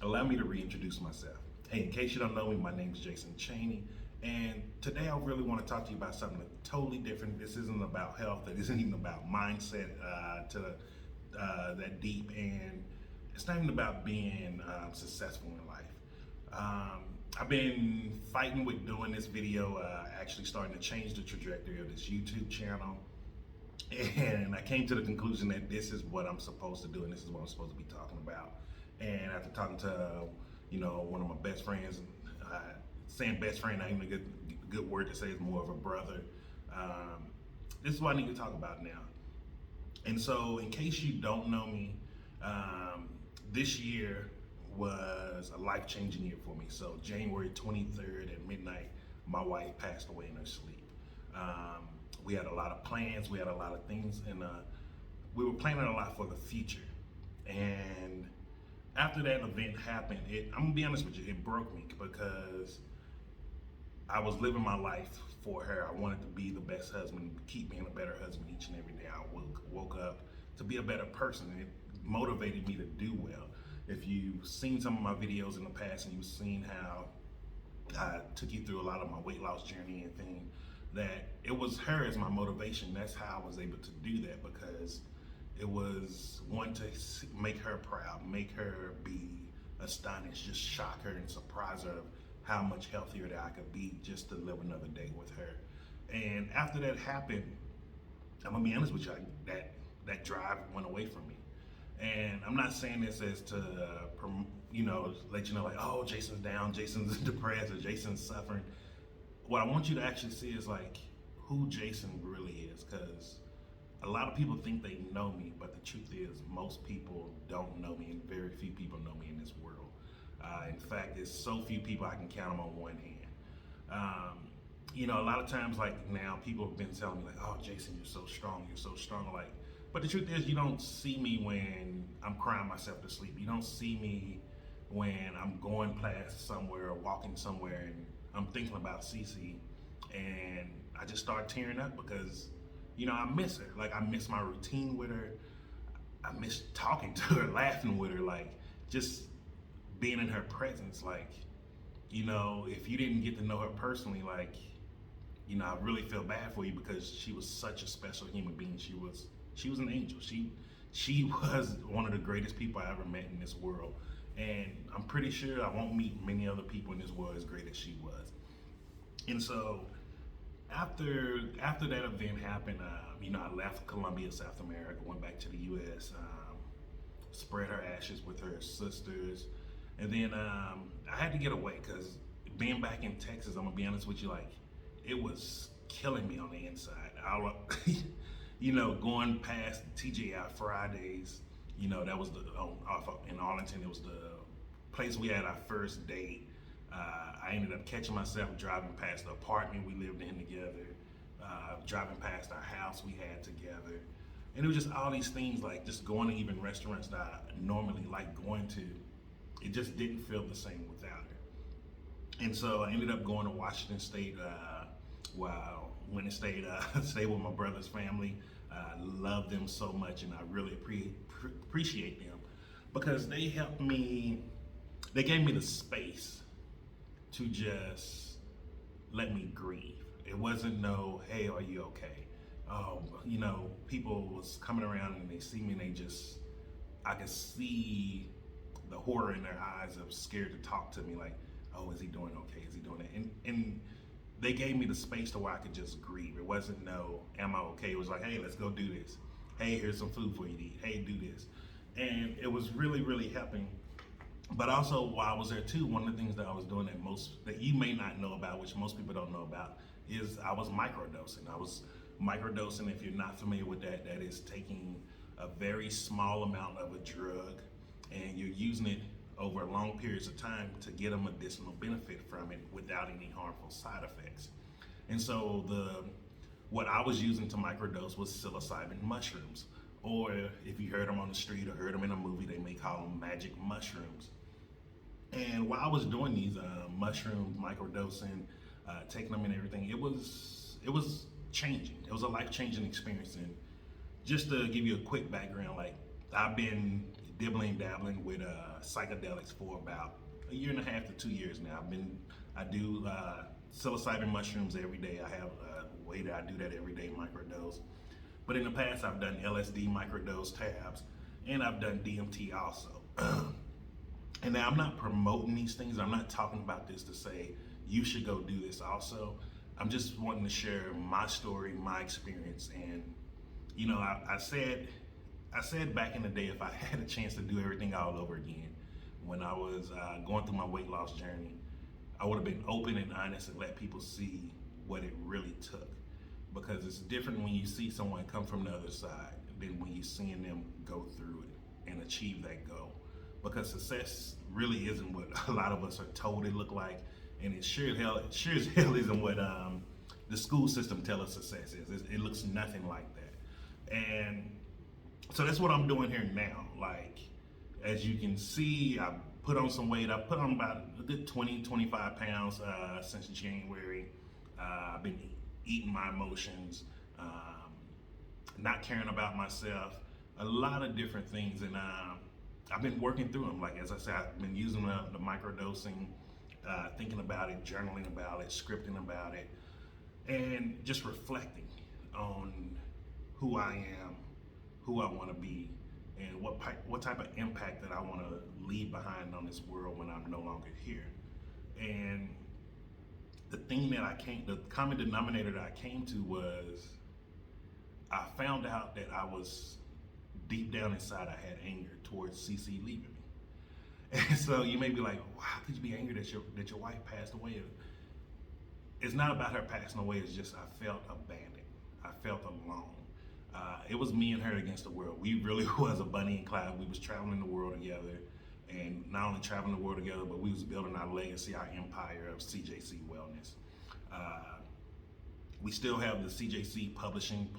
Allow me to reintroduce myself. Hey, in case you don't know me, my name is Jason Cheney, and today I really want to talk to you about something totally different. This isn't about health. It isn't even about mindset that deep, and it's not even about being successful in life. I've been fighting with doing this video, actually starting to change the trajectory of this YouTube channel. And I came to the conclusion that this is what I'm supposed to do, and this is what I'm supposed to be talking about. And after talking to, one of my best friends, saying best friend, not even a good word to say, is more of a brother. This is what I need to talk about now. And so, in case you don't know me, this year was a life-changing year for me. So, January 23rd at midnight, my wife passed away in her sleep. We had a lot of plans, we had a lot of things, and we were planning a lot for the future. And after that event happened, I'm gonna be honest with you, it broke me because I was living my life for her. I wanted to be the best husband, keep being a better husband each and every day. I woke up to be a better person, and it motivated me to do well. If you've seen some of my videos in the past and you've seen how I took you through a lot of my weight loss journey and things, that it was her as my motivation. That's how I was able to do that, because it was one, to make her proud, make her be astonished, just shock her and surprise her of how much healthier that I could be just to live another day with her. And after that happened, I'm gonna be honest with you, that drive went away from me. And I'm not saying this as to let you know, like, oh, Jason's down, Jason's depressed, or Jason's suffering. What I want you to actually see is like who Jason really is, because a lot of people think they know me, but the truth is most people don't know me, and very few people know me in this world. In fact, there's so few people I can count them on one hand. A lot of times, like now, people have been telling me like, oh, Jason, you're so strong, you're so strong. Like, but the truth is, you don't see me when I'm crying myself to sleep. You don't see me when I'm going past somewhere or walking somewhere and I'm thinking about Cece, and I just start tearing up because, I miss her. Like, I miss my routine with her. I miss talking to her, laughing with her, like just being in her presence. Like, if you didn't get to know her personally, like, I really feel bad for you, because she was such a special human being. She was an angel. She was one of the greatest people I ever met in this world. And I'm pretty sure I won't meet many other people in this world as great as she was. And so after that event happened, I left Colombia, South America, went back to the U.S., spread her ashes with her sisters. And then I had to get away, because being back in Texas, I'm going to be honest with you, like, it was killing me on the inside. Going past TGI Fridays, that was in Arlington. It was the place we had our first date. I ended up catching myself driving past the apartment we lived in together, driving past our house we had together. And it was just all these things, like just going to even restaurants that I normally like going to. It just didn't feel the same without her. And so I ended up going to Washington State. When I stayed with my brother's family. Love them so much, and I really appreciate them, because they helped me. They gave me the space to just let me grieve. It wasn't no, hey, are you okay? People was coming around and they see me, and I could see the horror in their eyes of scared to talk to me, like, oh, is he doing okay? Is he doing it? And they gave me the space to where I could just grieve. It wasn't no, am I okay? It was like, hey, let's go do this. Hey, here's some food for you to eat. Hey, do this. And it was really, really helping. But also, while I was there too, one of the things that I was doing that you may not know about, which most people don't know about, is I was microdosing. If you're not familiar with that, that is taking a very small amount of a drug, and you're using it over long periods of time to get a medicinal benefit from it without any harmful side effects. And so what I was using to microdose was psilocybin mushrooms, or if you heard them on the street or heard them in a movie, they may call them magic mushrooms. And while I was doing these mushrooms, microdosing, taking them and everything, it was changing. It was a life-changing experience. And just to give you a quick background, like, I've been dabbling with psychedelics for about a year and a half to 2 years now. I do psilocybin mushrooms every day. I have a way that I do that every day, microdose. But in the past, I've done LSD microdose tabs, and I've done DMT also. And now I'm not promoting these things. I'm not talking about this to say you should go do this also. I'm just wanting to share my story, my experience, and I said back in the day, if I had a chance to do everything all over again, when I was going through my weight loss journey, I would have been open and honest and let people see what it really took. Because it's different when you see someone come from the other side than when you're seeing them go through it and achieve that goal. Because success really isn't what a lot of us are told it look like, and it sure as hell isn't what the school system tells us success is. It looks nothing like that. And so that's what I'm doing here now. Like, as you can see, I put on some weight. I put on about a good 25 pounds since January. I've been eating my emotions, not caring about myself, a lot of different things. And I've been working through them. Like, as I said, I've been using the microdosing, thinking about it, journaling about it, scripting about it, and just reflecting on who I am, who I want to be, and what type of impact that I want to leave behind on this world when I'm no longer here. And the common denominator that I came to was I found out that I was deep down inside, I had anger towards CC leaving me. And so you may be like, well, how could you be angry that your wife passed away? It's not about her passing away. It's just I felt abandoned. I felt alone. It was me and her against the world. We really was a Bunny and Clyde. We was traveling the world together, and not only traveling the world together, but we was building our legacy, our empire of CJC Wellness. We still have the CJC publishing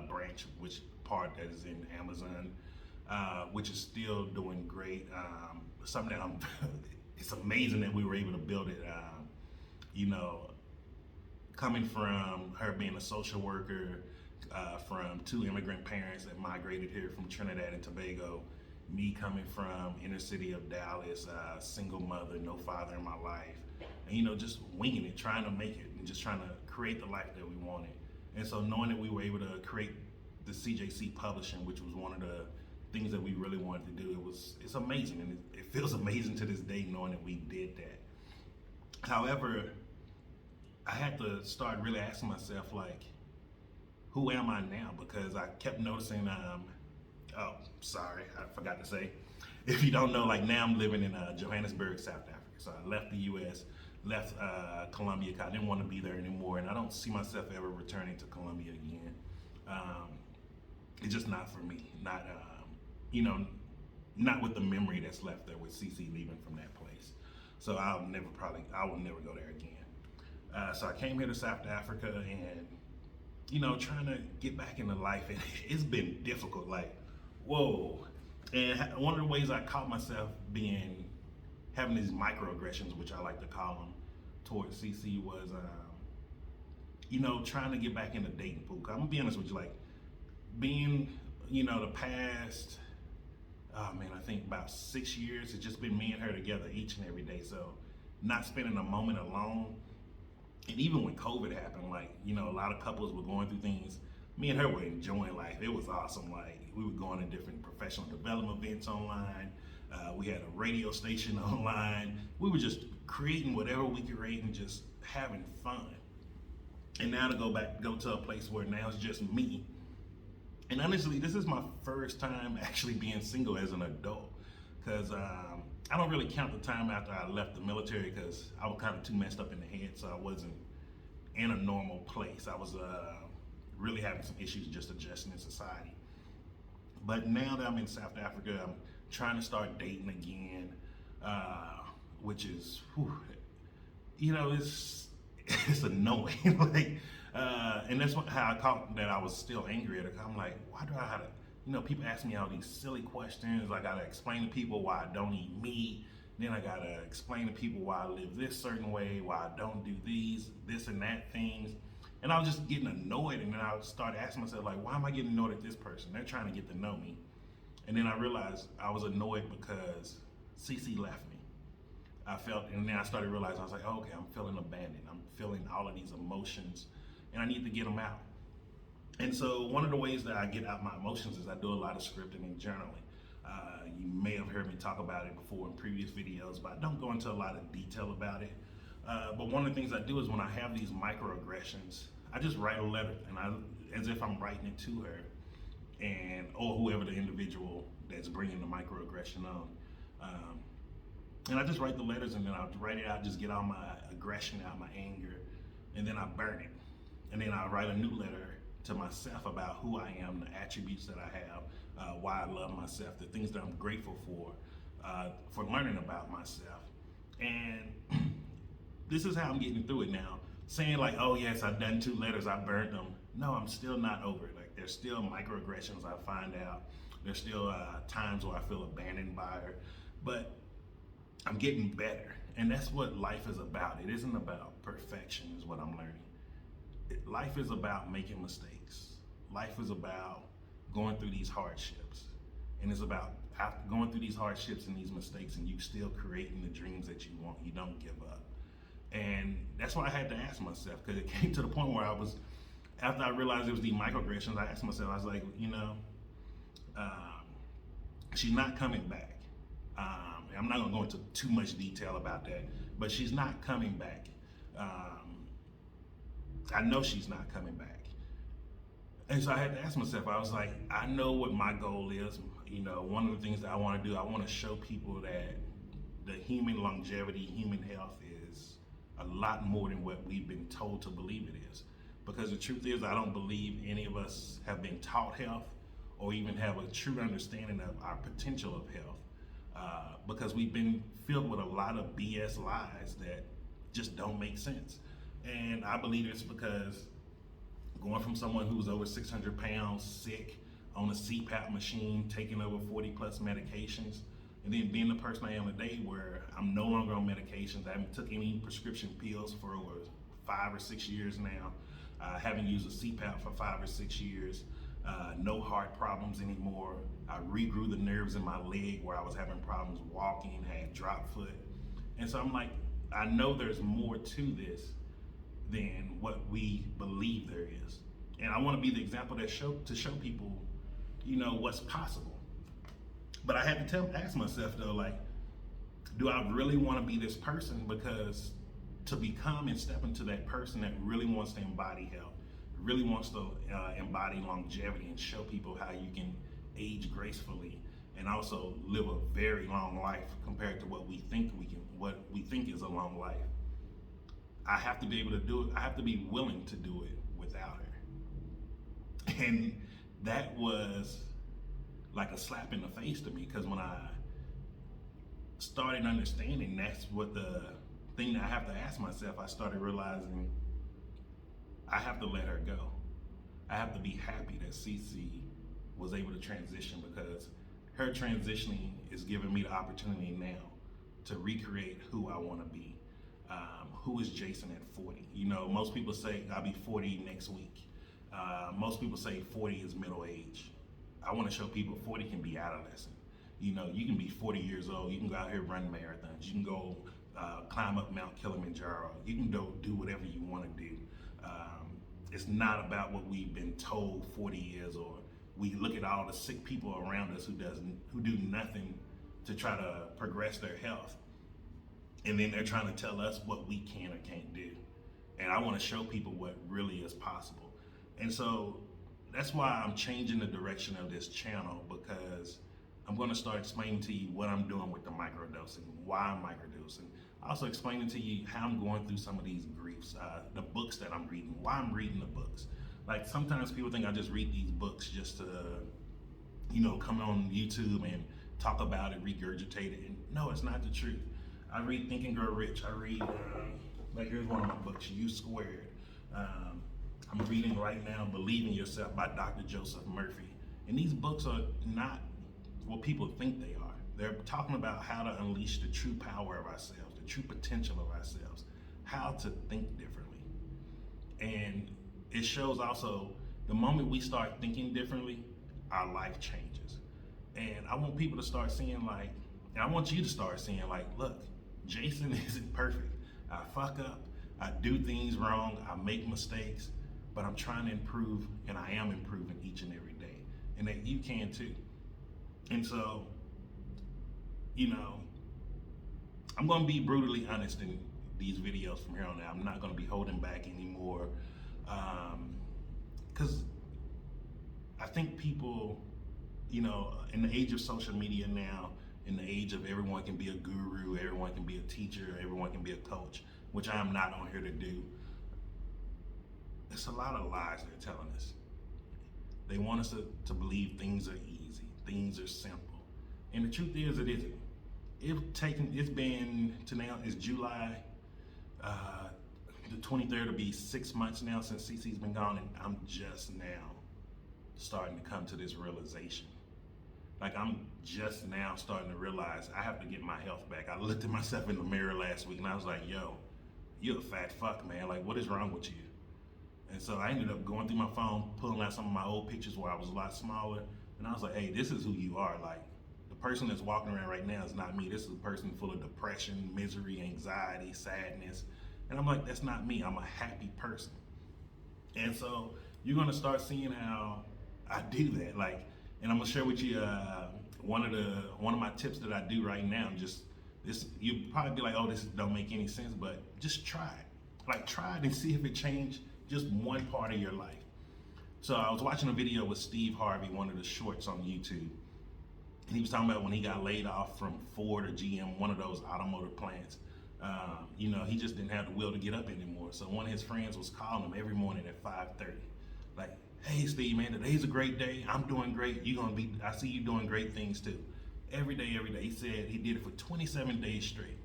branch, which part that is in Amazon, which is still doing great. Something that it's amazing that we were able to build it. Coming from her being a social worker, from two immigrant parents that migrated here from Trinidad and Tobago, me coming from inner city of Dallas, single mother, no father in my life, and just winging it, trying to make it, and just trying to create the life that we wanted. And so knowing that we were able to create the CJC publishing, which was one of the things that we really wanted to do, it's amazing, and it feels amazing to this day knowing that we did that. However, I had to start really asking myself, like, who am I now? Because I kept noticing, oh, sorry, I forgot to say. If you don't know, like, now I'm living in Johannesburg, South Africa. So I left the US, left Colombia, because I didn't want to be there anymore, and I don't see myself ever returning to Colombia again. It's just not for me. Not with the memory that's left there with CC leaving from that place. So I will never go there again. So I came here to South Africa, and trying to get back into life, and it's been difficult, like, whoa. And one of the ways I caught myself having these microaggressions, which I like to call them, towards CC was, trying to get back in the dating pool. I'm gonna be honest with you, like, being, the past, I think about 6 years, it's just been me and her together each and every day. So not spending a moment alone. And even when COVID happened, like, a lot of couples were going through things. Me and her were enjoying life. It was awesome. Like, we were going to different professional development events online. We had a radio station online. We were just creating whatever we could create and just having fun. And now to go to a place where now it's just me. And honestly, this is my first time actually being single as an adult. Because I don't really count the time after I left the military, because I was kind of too messed up in the head, so I wasn't in a normal place. I was really having some issues just adjusting in society. But now that I'm in South Africa, I'm trying to start dating again, which is, it's annoying. Like, and that's how I caught that I was still angry at it. I'm like, why do I have to? People ask me all these silly questions. I gotta explain to people why I don't eat meat. Then I gotta explain to people why I live this certain way, why I don't do this and that things. And I was just getting annoyed, and then I started asking myself, like, why am I getting annoyed at this person? They're trying to get to know me. And then I realized I was annoyed because CC left me. I felt, and then I started realizing, I was like, oh, okay, I'm feeling abandoned. I'm feeling all of these emotions, and I need to get them out. And so one of the ways that I get out my emotions is I do a lot of scripting and journaling. You may have heard me talk about it before in previous videos, but I don't go into a lot of detail about it. But one of the things I do is when I have these microaggressions, I just write a letter, and as if I'm writing it to her, or whoever the individual that's bringing the microaggression on. And I just write the letters, and then I write it out, just get all my aggression out, my anger, and then I burn it. And then I write a new letter to myself about who I am, the attributes that I have, why I love myself, the things that I'm grateful for learning about myself. And this is how I'm getting through it now. Saying like, oh yes, I've done 2 letters, I burned them. No, I'm still not over it. Like, there's still microaggressions I find out. There's still times where I feel abandoned by her, but I'm getting better. And that's what life is about. It isn't about perfection, is what I'm learning. Life is about making mistakes. Life is about going through these hardships. And it's about after going through these hardships and these mistakes, and you still creating the dreams that you want. You don't give up. And that's why I had to ask myself, because it came to the point where after I realized it was these microaggressions, I asked myself, I was like, she's not coming back. I'm not gonna go into too much detail about that, but she's not coming back. I know she's not coming back. And so I had to ask myself, I was like, I know what my goal is. One of the things that I wanna do, I wanna show people that the human longevity, human health is a lot more than what we've been told to believe it is. Because the truth is, I don't believe any of us have been taught health or even have a true understanding of our potential of health. Because we've been filled with a lot of BS lies that just don't make sense. And I believe it's because going from someone who's over 600 pounds, sick, on a CPAP machine, taking over 40 plus medications, and then being the person I am today where I'm no longer on medications. I haven't took any prescription pills for over 5 or 6 years now. I haven't used a CPAP for 5 or 6 years. No heart problems anymore. I regrew the nerves in my leg where I was having problems walking, had drop foot. And so I'm like, I know there's more to this than what we believe there is. And I want to be the example to show people, what's possible. But I had to ask myself though, like, do I really want to be this person? Because to become and step into that person that really wants to embody health, really wants to embody longevity and show people how you can age gracefully and also live a very long life compared to what we think is a long life. I have to be able to do it. I have to be willing to do it without her. And that was like a slap in the face to me, because when I started understanding that's what the thing that I have to ask myself, I started realizing I have to let her go. I have to be happy that Cece was able to transition, because her transitioning is giving me the opportunity now to recreate who I want to be. Who is Jason at 40? Most people say I'll be 40 next week. Most people say 40 is middle age. I want to show people 40 can be adolescent. You can be 40 years old. You can go out here run marathons. You can go climb up Mount Kilimanjaro. You can go do whatever you want to do. It's not about what we've been told 40 years, or we look at all the sick people around us who do nothing to try to progress their health. And then they're trying to tell us what we can or can't do. And I want to show people what really is possible. And so that's why I'm changing the direction of this channel, because I'm going to start explaining to you what I'm doing with the microdosing, why I'm microdosing. Also explaining to you how I'm going through some of these griefs, the books that I'm reading, why I'm reading the books. Like, sometimes people think I just read these books just to, come on YouTube and talk about it, regurgitate it. And no, it's not the truth. I read Think and Grow Rich. I read, here's one of my books, U Squared. I'm reading right now Believe in Yourself by Dr. Joseph Murphy. And these books are not what people think they are. They're talking about how to unleash the true power of ourselves, the true potential of ourselves, how to think differently. And it shows also the moment we start thinking differently, our life changes. And I want people to start seeing like, and I want you to start seeing like, look, Jason isn't perfect. I fuck up, I do things wrong, I make mistakes, but I'm trying to improve, and I am improving each and every day. And that you can too. And so, you know, I'm gonna be brutally honest in these videos from here on out. I'm not gonna be holding back anymore. Because I think people, you know, in the age of social media now, in the age of everyone can be a guru, everyone can be a teacher, everyone can be a coach, which I am not on here to do. It's a lot of lies they're telling us. They want us to believe things are easy, things are simple. And the truth is, it isn't. It's been to now, it's July the 23rd, will be 6 months now since CC's been gone, and I'm just now starting to come to this realization. Like, I'm just now starting to realize I have to get my health back. I looked at myself in the mirror last week and I was like, yo, you're a fat fuck, man. Like, what is wrong with you? And so I ended up going through my phone, pulling out some of my old pictures where I was a lot smaller, and I was like, hey, this is who you are. Like, the person that's walking around right now is not me. This is a person full of depression, misery, anxiety, sadness. And I'm like, that's not me. I'm a happy person. And so you're gonna start seeing how I do that. Like, and I'm gonna share with you one of my tips that I do right now. Just this, you'd probably be like, oh, this don't make any sense, but just try it. Like, try it and see if it changed just one part of your life. So I was watching a video with Steve Harvey, one of the shorts on YouTube, and he was talking about when he got laid off from Ford or GM, one of those automotive plants. You know, he just didn't have the will to get up anymore. So one of his friends was calling him every morning at 5:30, like, hey Steve, man, today's a great day. I'm doing great. I see you doing great things too. Every day, every day. He said he did it for 27 days straight.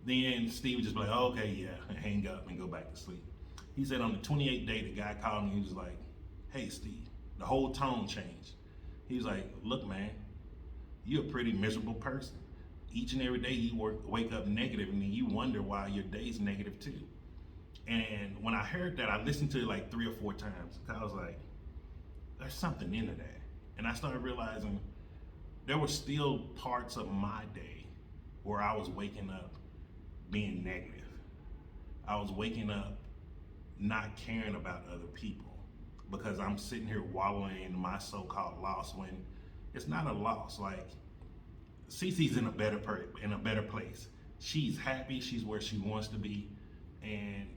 Then Steve would just be like, oh, okay, yeah, hang up and go back to sleep. He said on the 28th day, the guy called me. He was like, hey Steve, the whole tone changed. He was like, look, man, you're a pretty miserable person. Each and every day you wake up negative, and then you wonder why your day's negative too. And when I heard that, I listened to it like 3 or 4 times. I was like, there's something into that. And I started realizing there were still parts of my day where I was waking up being negative. I was waking up not caring about other people because I'm sitting here wallowing in my so-called loss when it's not a loss. Like, Cece's in a better place. She's happy. She's where she wants to be, and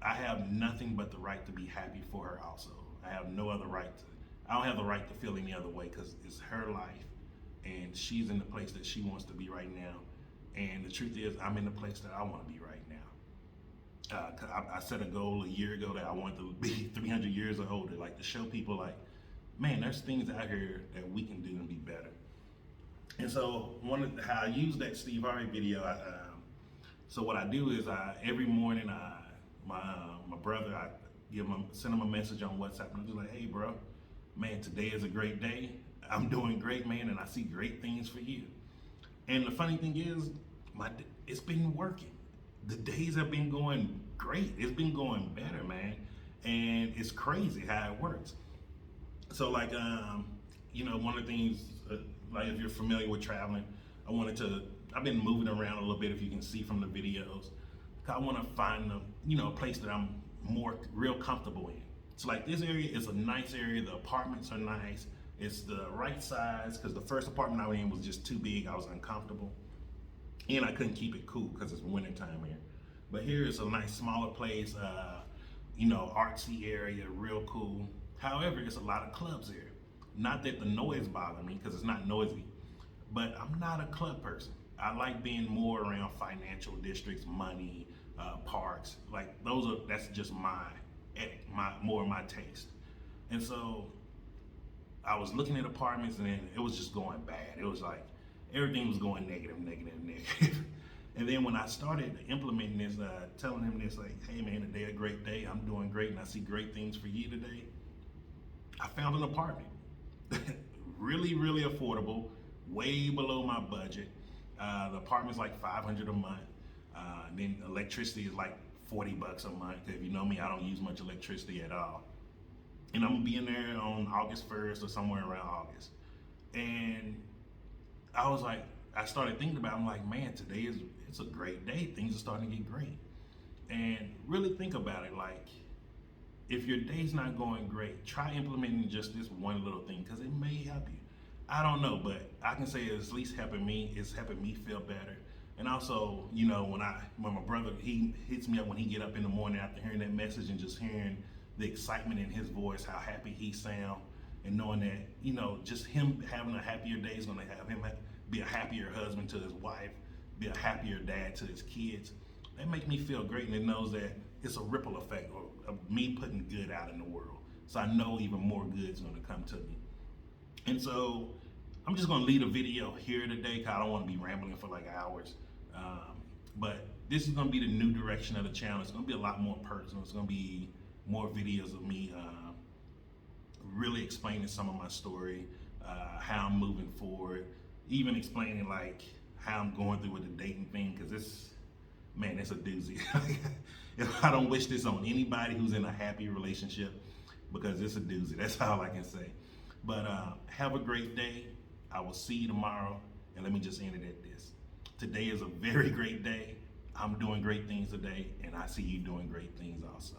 I have nothing but the right to be happy for her. Also, I have no other right to. I don't have the right to feel any other way because it's her life, and she's in the place that she wants to be right now. And the truth is, I'm in the place that I want to be right now. I set a goal a year ago that I wanted to be 300 years or older, like to show people, like, man, there's things out here that we can do and be better. And so how I use that Steve Harvey video, so what I do is every morning my brother, I send him a message on WhatsApp, and I'm just like, hey bro, man, today is a great day. I'm doing great, man, and I see great things for you. And the funny thing is, it's been working. The days have been going great. It's been going better, man. And it's crazy how it works. So like, you know, one of the things, like if you're familiar with traveling, I've been moving around a little bit, if you can see from the videos. I want to find a place that I'm real comfortable in. So like this area is a nice area. The apartments are nice. It's the right size, because the first apartment I was in was just too big. I was uncomfortable. And I couldn't keep it cool because it's winter time here. But here is a nice smaller place, artsy area, real cool. However, it's a lot of clubs here. Not that the noise bothers me, because it's not noisy, but I'm not a club person. I like being more around financial districts, money, parks. Like that's just more of my taste. And so I was looking at apartments, and then it was just going bad. It was like everything was going negative. And then when I started implementing this, telling him this, like, hey man, today a great day, I'm doing great, and I see great things for you today, I found an apartment. Really, really affordable, way below my budget. The apartment's like $500 a month. Then electricity is like $40 a month. If you know me, I don't use much electricity at all. And I'm gonna be in there on August 1st or somewhere around August. And I was like, I started thinking about it. I'm like, man, it's a great day. Things are starting to get great. And really think about it. Like, if your day's not going great, try implementing just this one little thing because it may help you. I don't know, but I can say it's at least helping me. It's helping me feel better. And also, when my brother, he hits me up when he get up in the morning after hearing that message and just hearing the excitement in his voice, how happy he sound, and knowing that, just him having a happier day is gonna have him be a happier husband to his wife, be a happier dad to his kids. That makes me feel great, and it knows that it's a ripple effect of me putting good out in the world. So I know even more good is gonna come to me. And so I'm just gonna leave a video here today because I don't want to be rambling for like hours. But this is gonna be the new direction of the channel. It's gonna be a lot more personal. It's gonna be more videos of me really explaining some of my story, how I'm moving forward, even explaining like how I'm going through with the dating thing because it's a doozy. I don't wish this on anybody who's in a happy relationship because it's a doozy. That's all I can say. But have a great day. I will see you tomorrow. And let me just end it at this. Today is a very great day. I'm doing great things today, and I see you doing great things also.